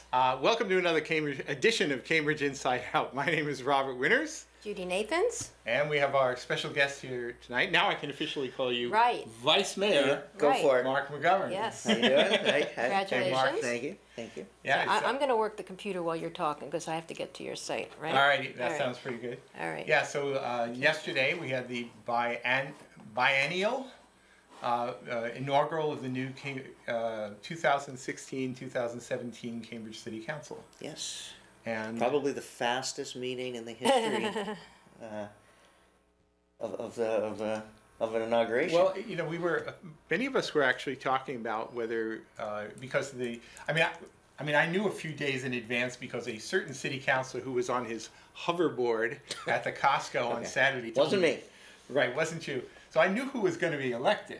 Welcome to another Cambridge edition of Cambridge Inside Out. My name is Robert Winters, Judy Nathans. and we have our special guest here tonight. Now I can officially call you Right. Vice Mayor Go Right. for it. Marc McGovern. Yes. How you doing? Hey, Congratulations. Mark, Thank you. Thank you. Yeah. I'm going to work the computer while you're talking because I have to get to your site, right? all right. That All right. sounds pretty good. All right. Yeah. So yesterday we had the biennial inaugural of the new 2016-2017 Cambridge City Council. Yes. And Probably the fastest meeting in the history of an inauguration. well, we were many of us were actually talking about whether because of the I knew a few days in advance because a certain city councilor who was on his hoverboard at the Costco on Saturday told Wasn't me. Right, wasn't you? So I knew who was going to be elected,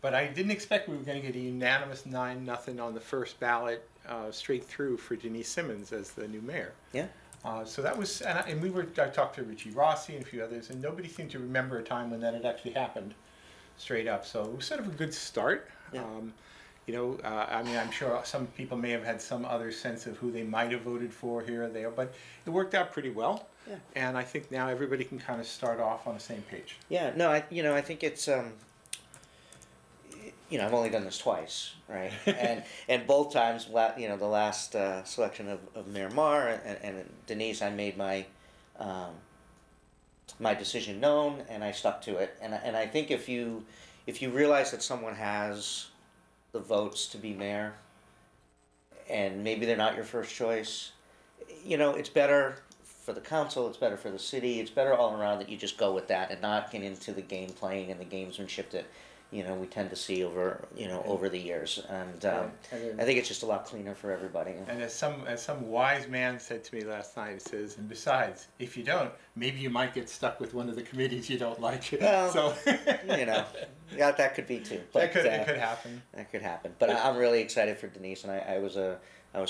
but I didn't expect we were going to get a unanimous 9-0 on the first ballot straight through for Denise Simmons as the new mayor. Yeah. So that was, I talked to Richie Rossi and a few others, and nobody seemed to remember a time when that had actually happened straight up. So it was sort of a good start. Yeah. I'm sure some people may have had some other sense of who they might have voted for here or there, but it worked out pretty well. Yeah. And I think now everybody can kind of start off on the same page. Yeah. No. I think it's I've only done this twice, right? and both times, the last selection of Mayor Mar and Denise, I made my my decision known, and I stuck to it. And I think if you realize that someone has the votes to be mayor, and maybe they're not your first choice, it's better for the council, it's better for the city, it's better all around that you just go with that and not get into the game playing and the gamesmanship that we tend to see over the years, and I think it's just a lot cleaner for everybody. And as some wise man said to me last night, it says, and besides, if you don't, maybe you might get stuck with one of the committees you don't like. Well, so yeah, that could be too. But, it could happen. That could happen. But I'm really excited for Denise, and I was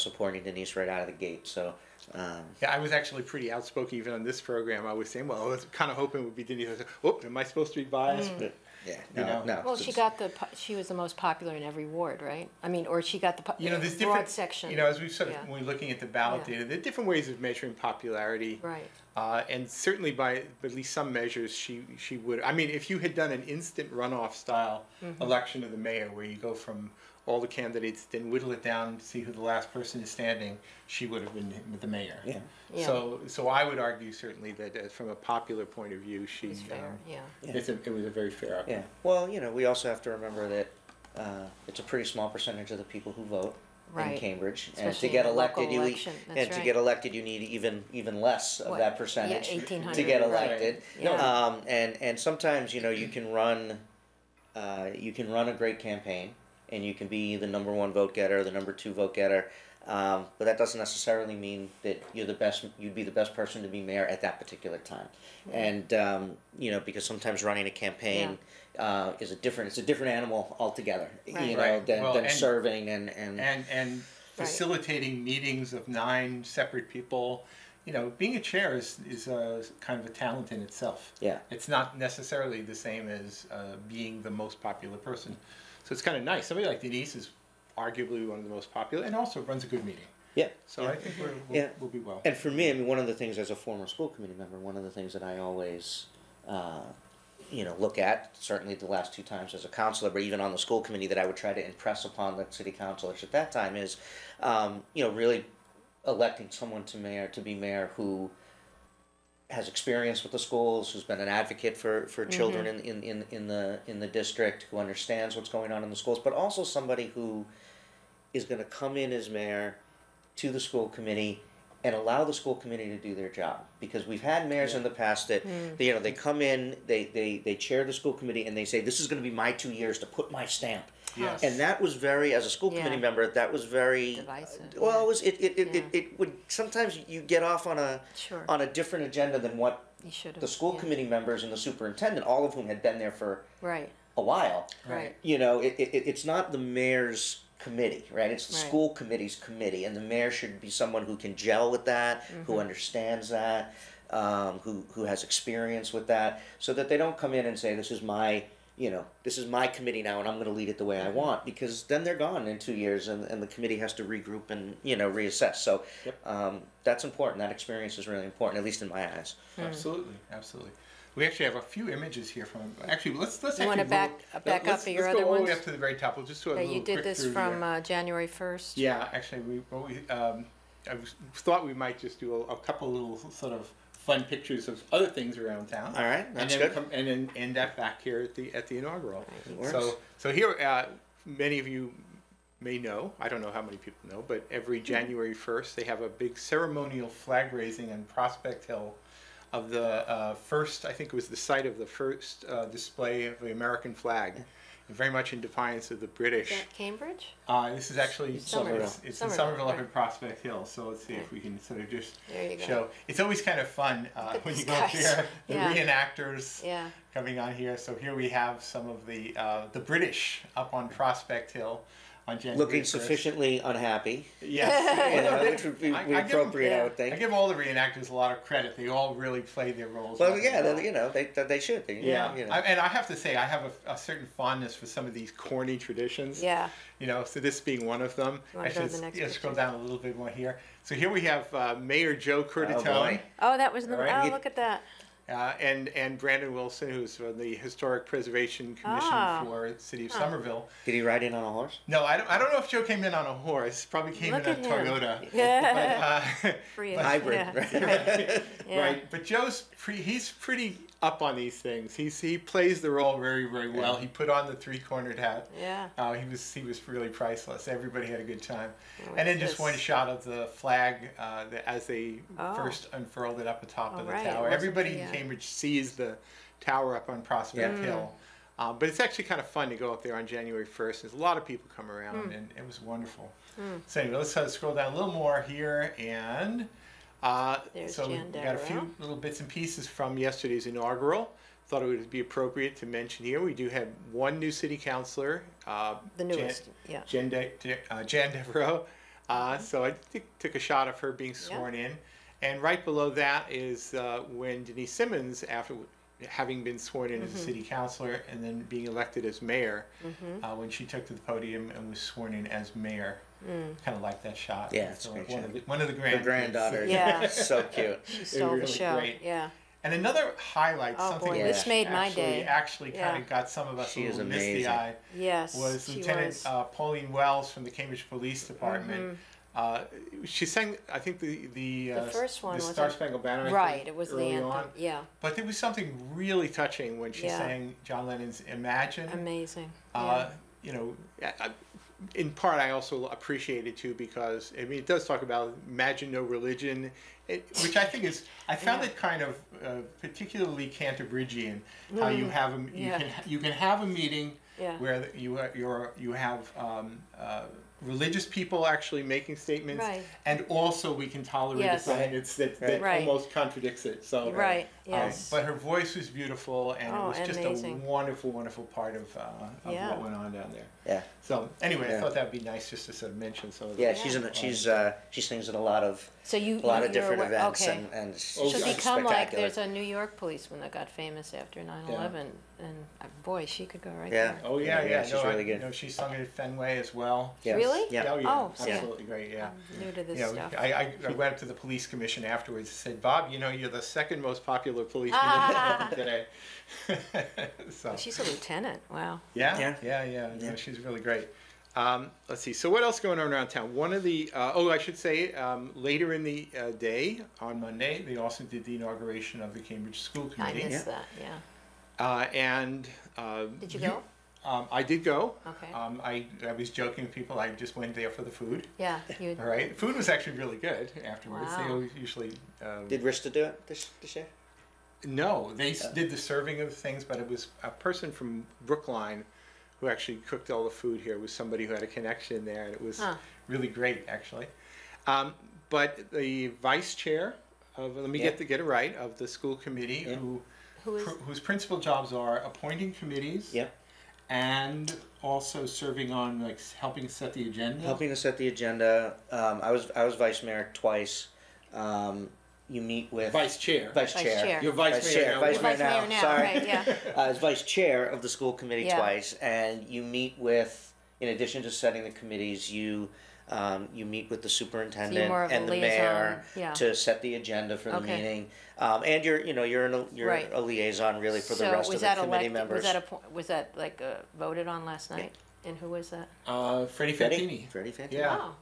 supporting Denise right out of the gate. So. Yeah, I was actually pretty outspoken even on this program. I was saying, well, I was kind of hoping it would be Denise. I said, oh, am I supposed to be biased? But, Yeah, no. Well, she was the most popular in every ward, right? Or she got the there's broad different section. as we've sort of when we're looking at the ballot Yeah. data, there are different ways of measuring popularity. Right. And certainly by at least some measures, she would. If you had done an instant runoff style election of the mayor, where you go from all the candidates, then whittle it down to see who the last person is standing, she would have been the mayor. Yeah. Yeah. So I would argue certainly that from a popular point of view, It's fair. Yeah. it was a very fair outcome. Yeah. Well, we also have to remember that it's a pretty small percentage of the people who vote in Right. Cambridge, Especially and to in get a elected, local election. That's to right. get elected, you need even less of What? that percentage Yeah, 1,800, to get right. elected. Yeah. And sometimes you can run a great campaign, and you can be the number one vote getter, the number two vote getter. But that doesn't necessarily mean that you'd be the best person to be mayor at that particular time. And because sometimes running a campaign is it's a different animal altogether. Right. Right. Than serving and facilitating meetings of 9 separate people. Being a chair is kind of a talent in itself. Yeah. It's not necessarily the same as being the most popular person. So it's kind of nice. Somebody like Denise is arguably one of the most popular and also runs a good meeting. Yeah. So I think we'll be well. And for me, one of the things as a former school committee member, one of the things that I always, look at, certainly the last 2 times as a counselor, but even on the school committee, that I would try to impress upon the city councilors at that time is, really electing someone to be mayor who has experience with the schools, who's been an advocate for children in the district, who understands what's going on in the schools, but also somebody who is going to come in as mayor to the school committee and allow the school committee to do their job. Because we've had mayors in the past that they come in, they chair the school committee, and they say, this is going to be my 2 years to put my stamp. Yes. And that was very, as a school committee member, that was very Divisive. Well, it would sometimes you get off on a different agenda than what You should have. the school committee members and the superintendent, all of whom had been there for Right. a while. Right. It's not the mayor's committee, right? It's the Right. school committee's committee, and the mayor should be someone who can gel with that, who understands that, who has experience with that, so that they don't come in and say, this is my this is my committee now and I'm going to lead it the way I want, because then they're gone in 2 years and the committee has to regroup and, reassess. So that's important. That experience is really important, at least in my eyes. Absolutely, absolutely. We actually have a few images here from. Actually, let's. You want to back up your let's other go all the ones? way up to the very top. We'll just do a Yeah, little you did quick this through from here. January 1st. Yeah, actually, thought we might just do a couple little sort of fun pictures of other things around town. All right, that's and then good. and then end that back here at the inaugural. It works. So here, many of you may know. I don't know how many people know, but every January 1st they have a big ceremonial flag raising on Prospect Hill of the first. I think it was the site of the first display of the American flag. Very much in defiance of the British. Is that Cambridge? This is actually Somerville. It's in Somerville up at Prospect Hill. So let's see if we can sort of just There you go. show. It's always kind of fun when you go up guys. there. The Yeah. reenactors Yeah. coming on here. So here we have some of the British up on Prospect Hill on January Looking 1st. sufficiently unhappy. Yes. Which would be I give 'em- appropriate, I would I think. give all the reenactors a lot of credit. They all really played their roles. Well, really yeah, well. they should. Yeah, You know. and I have to say, I have a certain fondness for some of these corny traditions. Yeah. So this being one of them. You wanna I go to should the next scroll picture? down a little bit more here. So here we have Mayor Joe Curtatone boy. Oh, that was the. All right. Oh, look at that. and Brandon Wilson, who's from the Historic Preservation Commission Ah. for the City of Somerville. Did he ride in on a horse? No, I don't know if Joe came in on a horse. Probably came Look in a at him. Toyota. Yeah. But, Free Hybrid. Yeah. Right? Yeah. Right, but Joe's he's pretty up on these things. He plays the role very, very well. He put on the three-cornered hat. Yeah. He was really priceless. Everybody had a good time. Oh, And then it's just one shot of the flag as they Oh. first unfurled it up atop of the right, it tower. wasn't Everybody the, in Cambridge sees the tower up on Prospect Hill. But it's actually kind of fun to go up there on January 1st. There's a lot of people come around, and it was wonderful. So anyway, let's scroll down a little more here, and There's so we Jan got a few Devereaux. little bits and pieces from yesterday's inaugural. Thought it would be appropriate to mention here. We do have one new city councilor, The newest. Yeah. Jan Devereaux. So I took a shot of her being sworn in. And right below that is when Denise Simmons, after having been sworn in as a city councilor and then being elected as mayor, when she took to the podium and was sworn in as mayor. Kind of like that shot. Yeah, it's a great one shot. of the, one of the The grandkids. granddaughter. Yeah. So cute. She stole really the show. great. Yeah. And another highlight, Oh something boy, Yeah. this made my actually, day. actually Yeah. kind of got some of us She a is little amazing. misty-eyed, Yes. was she Lieutenant was. Pauline Wells from the Cambridge Police Department. She sang, I think, the first one the was Star it? Spangled Banner. I Right. think, It was the early anthem. on. Yeah. But there was something really touching when she Yeah. sang John Lennon's "Imagine." Amazing. You know, in part, I also appreciate it too because I mean, it does talk about imagine no religion, which I think is. I found it kind of particularly Canterbridgian. How you have you can have a meeting Yeah. where you have religious people actually making statements, Right. and also we can tolerate Yes. a science that Right. almost contradicts it. So Right. Yes. but her voice was beautiful, and Oh, it was just amazing. a wonderful, wonderful part of Yeah. what went on down there. Yeah. So anyway, I Yeah. thought that'd be nice just to sort of mention some of Yeah, the she sings at a lot of So you. a lot of you're different aware- events Okay. and She'll she's become like spectacular. there's a New York policeman that got famous after 9/11, and boy, she could go right Yeah. there. Oh yeah, yeah. she's no, really good. No, she sung it at Fenway as well. Yes. Really? Yeah. Oh yeah, Oh, see. absolutely great. Yeah. I'm new to this You know, stuff. I went up to the police commission afterwards and said, Bob, you're the second most popular policeman Ah. in today. So She's a lieutenant. Wow. yeah. Yeah. No, she's really great. Let's see. So what else going on around town? One of the I should say later in the day on Monday they also did the inauguration of the Cambridge School I Committee. missed that. Yeah. And Did you go? I did go. Okay. I was joking with people. I just went there for the food. Yeah. You. All right. The food was actually really good afterwards. They Wow. always usually. Did Rista do it this year? No, they did the serving of things, but it was a person from Brookline who actually cooked all the food here. It was somebody who had a connection there, and it was really great, actually. But the vice chair of, let me get it right, of the school committee, Who is? whose principal jobs are appointing committees Yep. and also serving on, like, helping set the agenda. Helping to set the agenda. I was vice mayor twice. you meet with Vice chair. Vice Vice chair. chair. You're vice mayor now. Vice You're mayor vice mayor now. now, Sorry. right, yeah. As vice chair of the school committee Yeah. twice, and you meet with, in addition to setting the committees, you meet with the superintendent more of a and the liaison, mayor yeah. to set the agenda for the Okay. meeting, and you're Right. a liaison really for the So rest was of the that committee elected, members. was that like voted on last night? And who was that? Freddie Freddie? Fantini. Freddie Fantini. Yeah. Oh,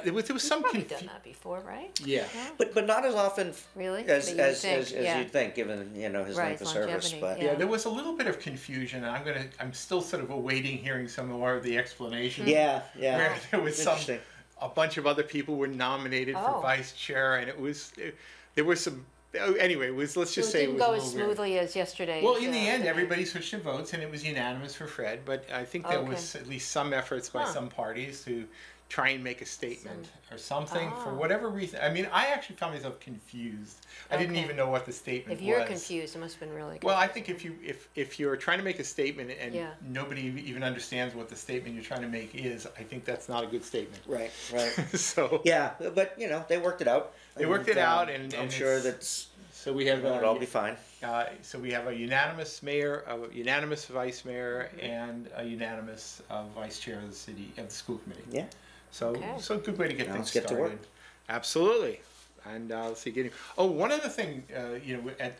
There was some probably confusion. done that before, right? Yeah. But not as often Really? as But you would think, as yeah. you'd think, given his Right, length of his service. longevity, But Yeah, there was a little bit of confusion, and I'm still sort of awaiting hearing some more of the explanation. yeah. Where there was Interesting. a bunch of other people were nominated for Oh. vice chair, and there was some. Anyway, let's just So say it didn't was go a as little weird. smoothly as yesterday. Well, in the end, everybody switched their votes, and it was unanimous for Fred. But I think there Okay. was at least some efforts by Huh. some parties to try and make a statement or something for Oh. whatever reason. I mean, I actually found myself confused. I didn't Okay. even know what the statement If you're was. confused, it must have been really good. Well, I think if you're trying to make a statement and Yeah. nobody even understands what the statement you're trying to make is, I think that's not a good statement. Right. So Yeah, but they worked it out. They worked it out, and I'm and sure it's- that's so we have it'll all be fine. so we have a unanimous mayor, a unanimous vice mayor, and a unanimous vice chair of the school committee. Yeah. So Okay. so a good way to get Now things let's get to started. work. Absolutely. And let's see, one other thing,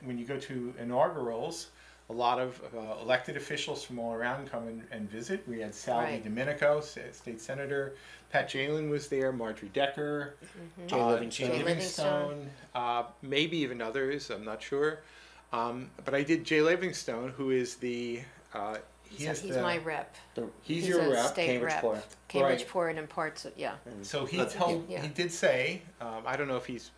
when you go to inaugurals, a lot of elected officials from all around come and visit. We had Sally Right. Domenico, state senator. Pat Jalen was there. Marjorie Decker. Jay Livingstone. Jay Livingstone. Maybe even others. I'm not sure. But I did Jay Livingstone, who is the he's my rep. He's your a rep. state rep. Cambridgeport. Cambridgeport and parts of, yeah. So he Yeah. he did say, I don't know if he's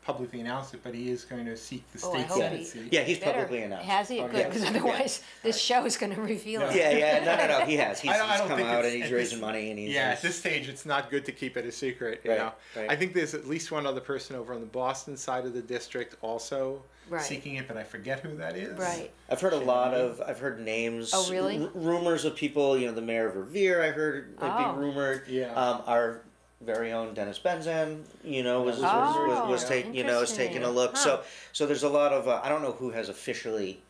publicly announced it, but he is going to seek the Oh, I state hope senate he- seat. Yeah, he's Better. publicly announced. Has he? Oh, Good, yes. because otherwise this show is going to reveal it. Yeah, no, he has. He's I don't come think out it's- and he's at raising this- money and he's Yeah, at this stage, it's not good to keep it a secret. You Right, know, right. I think there's at least one other person over on the Boston side of the district also Right. seeking it, but I forget who that is. Right. I've heard I've heard names. Oh, really? Rumors of people. The mayor of Revere. I heard might Oh. be rumored. Yeah. Our very own Dennis Benzan. Was Oh, was taking was taking a look. Huh. So there's a lot of I don't know who has officially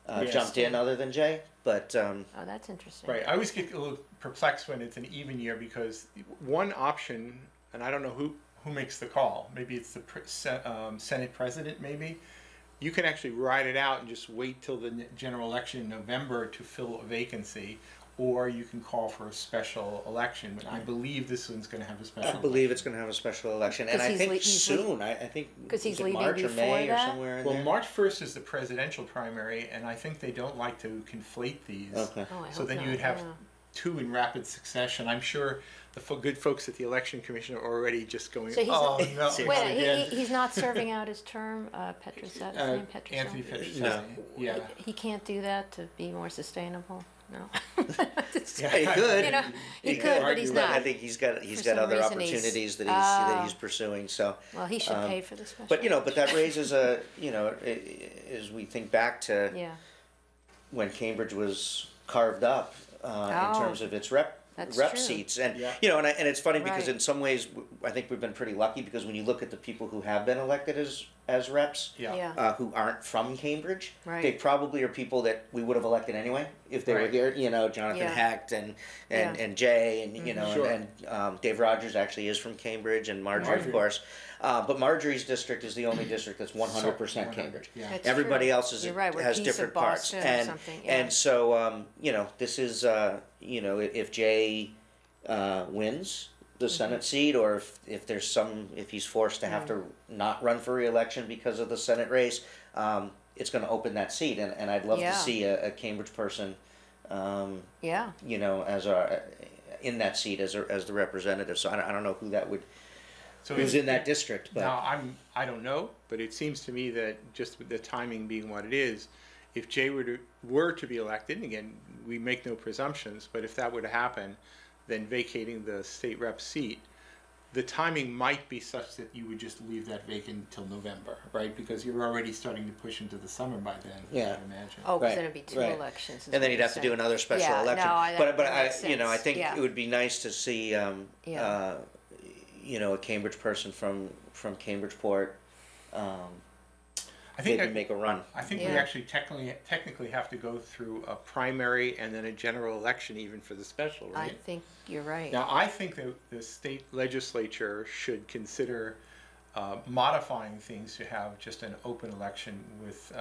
Yes. jumped in other than Jay, but Oh, that's interesting. Right. I always get a little perplexed when it's an even year because one option, and I don't know who makes the call. Maybe it's the Senate president. Maybe you can actually ride it out and just wait till the general election in November to fill a vacancy, or you can call for a special election. But I believe this one's going to have a special. I believe it's going to have a special election, and 'Cause I he's think he's soon. I think 'Cause he's is it leaving March or before May or that? somewhere in Well, there. March 1st is the presidential primary, and I think they don't like to conflate these. Okay. Oh, I So hope then not, you would have yeah. two in rapid succession. I'm sure the good folks at the election commission are already just going, So he's oh not- no, Seriously. not Wait, again. he's not serving out his term, Petrus, is that his name? Petrus? Anthony Petrus. No. Yeah. He can't do that to be more sustainable? No. Yeah, he could. You know, he could, but he's I not. think he's got For other some reason opportunities that Oh. he's pursuing. So, Well, he should pay for the special. but that raises as we think back to Yeah, when Cambridge was carved up in Oh. terms of its rep That's true. seats, and Yeah. and it's funny because Right. in some ways I think we've been pretty lucky because when you look at the people who have been elected as reps. Yeah. yeah. Who aren't from Cambridge? Right. They probably are people that we would have elected anyway if they were Right. here. Jonathan Yeah. Hecht and Yeah. Jay and Sure. and Dave Rogers actually is from Cambridge and Marjorie of course. But Marjorie's district is the only district that's 100% Cambridge. Yeah. That's Everybody true. else You're right, we're has east of different parts, Boston or and something, yeah. and so this is if Jay wins the Mm-hmm. Senate seat, or if he's forced to have to not run for re-election because of the Senate race, it's going to open that seat, and I'd love Yeah. to see a Cambridge person, Yeah. as in that seat as the representative. So I don't know who that would. So Who's if- in that district? But Now I don't know, but it seems to me that just with the timing being what it is, if Jay were to be elected, and again we make no presumptions, but if that were to happen, then vacating the state rep seat, the timing might be such that you would just leave that vacant until November, right? Because you're already starting to push into the summer by then. Yeah. I'd imagine. Oh, because Right, then it'd be two right. elections. is and then what you'd you're have to do saying. another special Yeah, election. no, but that I makes I sense. think Yeah. it would be nice to see Yeah. a Cambridge person from Cambridgeport I think maybe make a run. I think we Yeah. actually technically have to go through a primary and then a general election even for the special, I right? think you're right. Now, I think that the state legislature should consider modifying things to have just an open election with,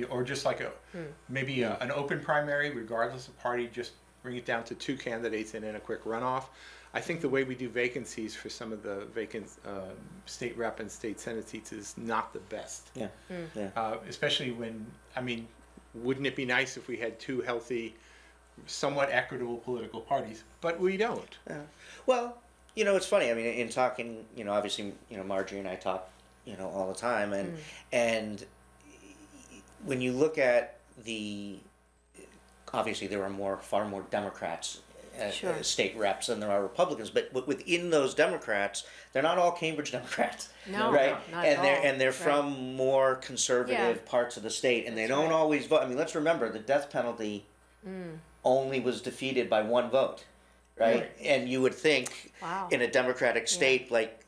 or just like maybe an open primary, regardless of party, just bring it down to 2 candidates and then a quick runoff. I think the way we do vacancies for some of the vacant state rep and state senate seats is not the best. Yeah. Especially when, I mean, wouldn't it be nice if we had 2 healthy, somewhat equitable political parties? But we don't. Yeah. Well, it's funny. I mean, in talking, obviously, Marjorie and I talk, all the time, and when you look at obviously there are far more Democrats Sure. state reps than there are Republicans, but within those Democrats, they're not all Cambridge Democrats, No, right? not at all. They're Right. from more conservative Yeah. parts of the state, and they That's don't right. always vote. I mean, let's remember the death penalty only was defeated by 1 vote, right? Right. And you would think Wow. in a Democratic state like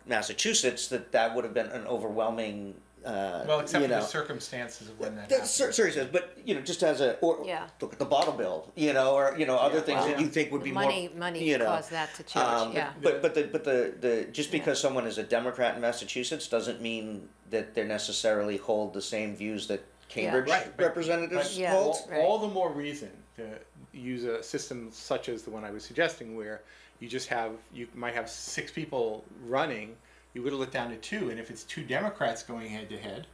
Massachusetts that would have been an overwhelming. Well, except for the circumstances of when that That's happened. serious, but just as Yeah. look at the bottle bill, or other things Well, that you think would be money more, caused that to change. Yeah. But the just because someone is a Democrat in Massachusetts doesn't mean that they necessarily hold the same views that Cambridge Right, but- representatives Yeah. hold. All the more reason to use a system such as the one I was suggesting, where you might have 6 people running, you whittle it down to 2, and if it's 2 Democrats going head to head,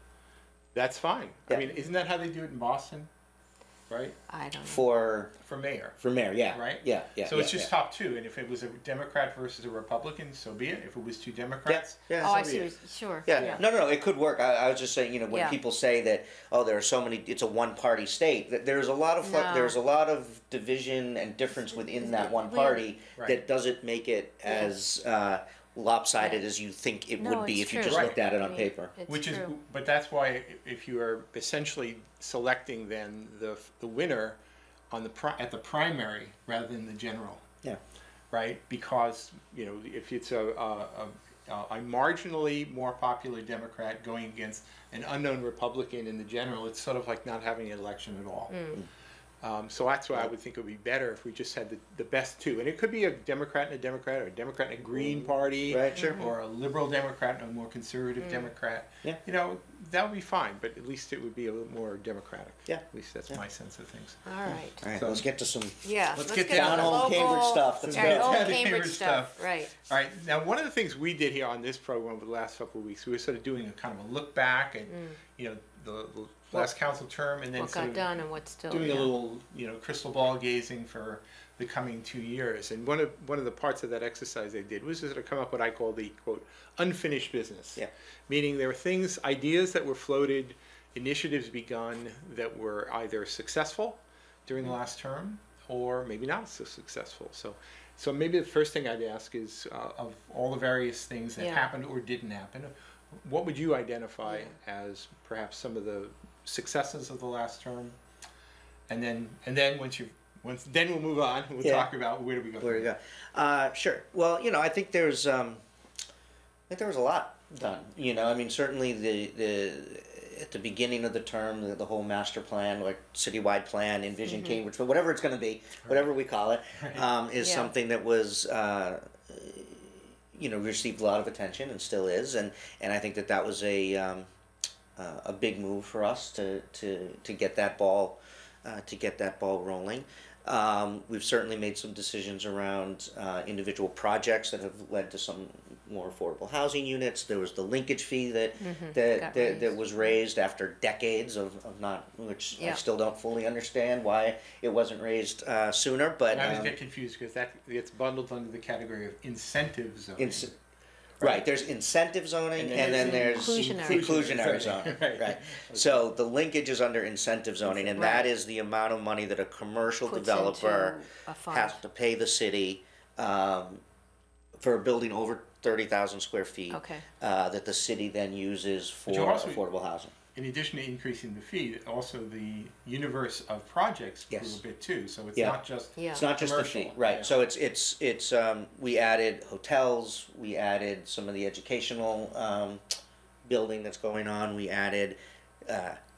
that's fine. Yeah. I mean, isn't that how they do it in Boston? Right? I don't know. For mayor. mayor, yeah, Right? yeah. So it's just top 2, and if it was a Democrat versus a Republican, so be it. If it was 2 Democrats, Yeah. Oh, so I be see. it. Sure. Yeah. No, it could work. I was just saying, when Yeah. people say that, there are so many, it's a one-party state, that there's a lot of No. there's a lot of division and difference within that one party Right. that doesn't make it as lopsided Yeah. as you think it No, would be it's if you true. just Right. looked at it I on mean, paper. it's Which is, true. but that's why if you are essentially selecting then the winner on at the primary rather than the general, Yeah. right? Because if it's a marginally more popular Democrat going against an unknown Republican in the general, it's sort of like not having an election at all. So that's why I would think it would be better if we just had the best 2. And it could be a Democrat and a Democrat, or a Democrat and a Green Party, Right, sure. or a liberal Democrat and a more conservative Democrat. Yeah. That would be fine, but at least it would be a little more democratic. Yeah. At least that's my sense of things. All right. All right, So- let's get to some. Yeah. Let's Let's get get down to the home local, Cambridge stuff. Let's Our go. old Yeah, the Cambridge Cambridge stuff. stuff. Right. All right. Now, one of the things we did here on this program over the last couple of weeks, we were sort of doing a kind of a look back at, the last council term, and then What sort got of done and what's still. doing yeah. a little, crystal ball gazing for the coming 2 years. And one of the parts of that exercise they did was to come up what I call the quote unfinished business. Yeah. Meaning there were ideas that were floated, initiatives begun that were either successful during the last term or maybe not so successful. So maybe the first thing I'd ask is of all the various things that Yeah. happened or didn't happen, what would you identify as perhaps some of the successes of the last term? And then then we'll move on. We'll talk about where do we go. Where from we there. go? Sure. Well, I think there was a lot done. I mean, certainly at the beginning of the term, the whole master plan, like citywide plan, Envision Cambridge, but whatever it's going to be, whatever we call it, is Yeah. something that was. Received a lot of attention and still is, and I think that was a big move for us to get that ball rolling. We've certainly made some decisions around individual projects that have led to some more affordable housing units. There was the linkage fee that was raised after decades of not, which I still don't fully understand why it wasn't raised sooner. But And I always get confused because that gets bundled under the category of incentive zoning. Right, there's incentive zoning and then there's inclusionary zoning. Right. So the linkage is under incentive zoning, and that is the amount of money that a commercial Puts developer into a fund. has to pay the city for a building over 30,000 square feet. Okay. That the city then uses for you also- affordable housing. In addition to increasing the fee, also the universe of projects grew Yes. a bit too. So it's Yeah. not just Yeah. It's not just the commercial. fee, right? Yeah. So we added hotels, we added some of the educational building that's going on. We added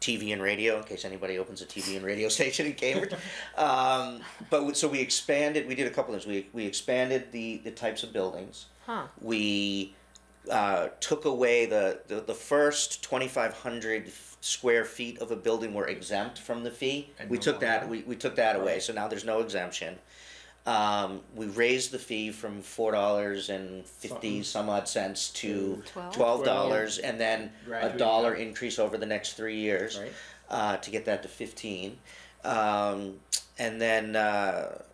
TV and radio, in case anybody opens a TV and radio station in Cambridge. So we expanded. We did a couple of things. We expanded the types of buildings. Huh. We took away the first 2,500 square feet of a building were exempt from the fee. And We no took that. longer? We took that away. Right. So now there's no exemption. We raised the fee from $4.50 some odd cents to $12, and then a Gradually dollar up. increase over the next 3 years to get that to 15. And then there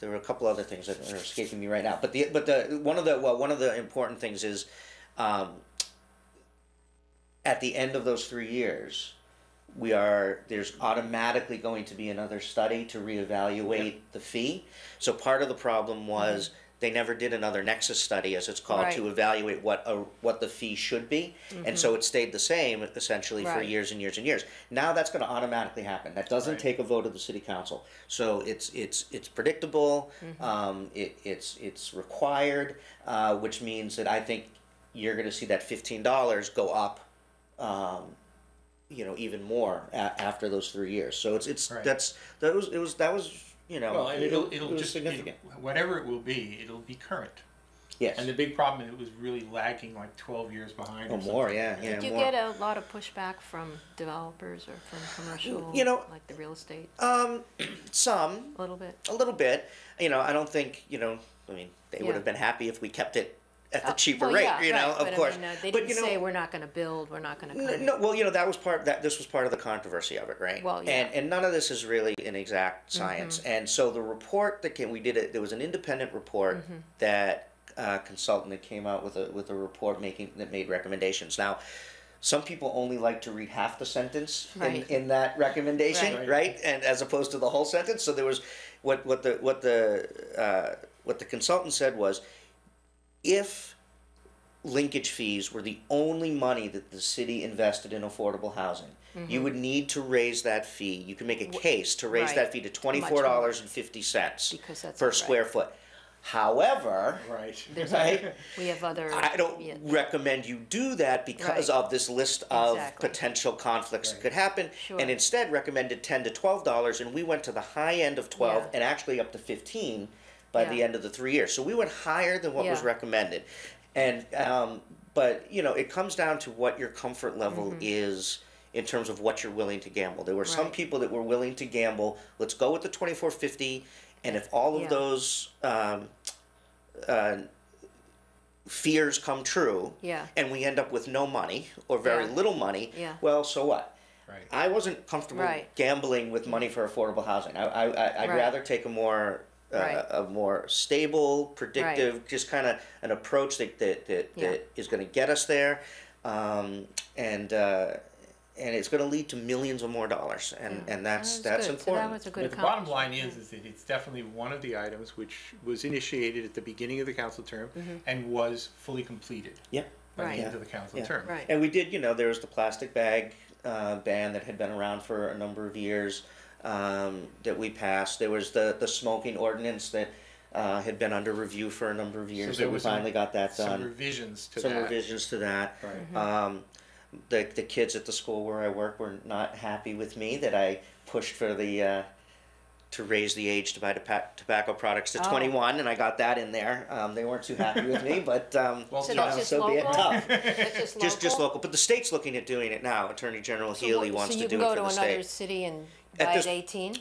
were a couple other things that are escaping me right now. But one of the important things is at the end of those 3 years, there's automatically going to be another study to reevaluate the fee. So part of the problem was they never did another nexus study, as it's called, to evaluate what the fee should be, and so it stayed the same essentially for years and years and years. Now that's going to automatically happen. That doesn't take a vote of the city council, so it's predictable. It's required, which means that I think you're going to see that $15 go up. Even more after those 3 years. So that was Well, and it'll just significant. Whatever it will be, it'll be current. Yes. And the big problem is it was really lagging like 12 years behind. Or or more, something. yeah. Did you more. get a lot of pushback from developers or from commercial, like the real estate? Some. A little bit. A little bit. I don't think, they would have been happy if we kept it at the cheaper rate, of course. They didn't say we're not going to build, we're not going to cut. No, well, that was this was part of the controversy of it, right? Well, yeah. And none of this is really an exact science. And so the report that came, there was an independent report that consultant that came out with a report that made recommendations. Now, some people only like to read half the sentence in that recommendation, right? And as opposed to the whole sentence. So there was what the consultant said was, if linkage fees were the only money that the city invested in affordable housing, you would need to raise that fee. You can make a case to raise that fee to $24.50 per square foot. However, we have other. I don't recommend you do that because of this list of potential conflicts that could happen, and instead recommended $10 to $12, and we went to the high end of 12 and actually up to 15 by the end of the 3 years. So we went higher than what was recommended. And but it comes down to what your comfort level is in terms of what you're willing to gamble. There were some people that were willing to gamble. Let's go with the $24.50, and if all of those fears come true, and we end up with no money or very little money, well, so what? Right. I wasn't comfortable gambling with money for affordable housing. I'd rather take a more stable, predictive, just kind of an approach that is going to get us there, and it's going to lead to millions of more dollars, and that's important. So that was a good But the bottom line is that it's definitely one of the items which was initiated at the beginning of the council term and was fully completed by the end of the council term. Right. And we did, there was the plastic bag ban that had been around for a number of years. That we passed. There was the smoking ordinance that had been under review for a number of years. So we finally got that done. Some revisions to that. Right. The kids at the school where I work were not happy with me that I pushed for to raise the age to buy tobacco products to 21, and I got that in there. They weren't too happy with me, but so that's just so local? be it. Tough. That's just local. But the state's looking at doing it now. Attorney General Healy wants to do it for the state. So you can go to another city and buy at 18?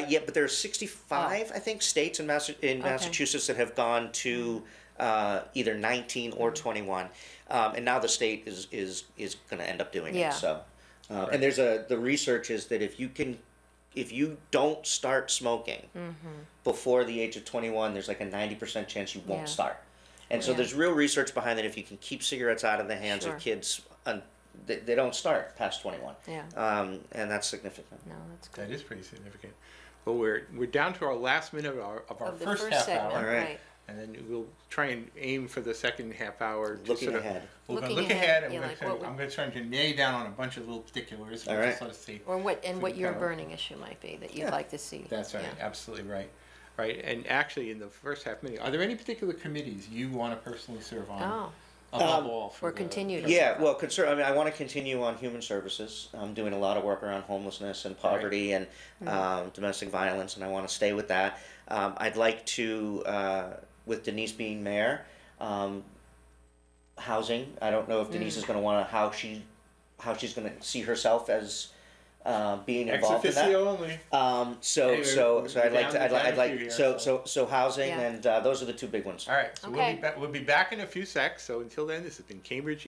Yeah, but there's 65, I think, states in Massachusetts that have gone to either 19 or 21, and now the state is going to end up doing it. So, and there's the research is that if you don't start smoking before the age of 21, there's like a 90% chance you won't start. And so there's real research behind that. If you can keep cigarettes out of the hands of kids, they don't start past 21. And that's significant. No, that's good. That is pretty significant. Well, we're down to our last minute of our first half segment, hour. All right. And then we'll try and aim for the second half hour. Looking ahead. We're going to Looking look ahead, ahead, and I'm going to try to nail down on a bunch of little particulars. All right. Sort of see Or what your power. burning issue might be that you'd like to see. That's right. Absolutely right. Right. And actually, in the first half minute, are there any particular committees you want to personally serve on? above all. For Or continue to. Yeah, well, I mean, I want to continue on human services. I'm doing a lot of work around homelessness and poverty and domestic violence, and I want to stay with that. I'd like to, with Denise being mayor, housing. I don't know if Denise is going to want to how she's going to see herself as being Ex involved in that. officio only. So I'd like so housing Yeah. and those are the two big ones. All right, so Okay. we'll be back in a few secs. So until then, this has been Cambridge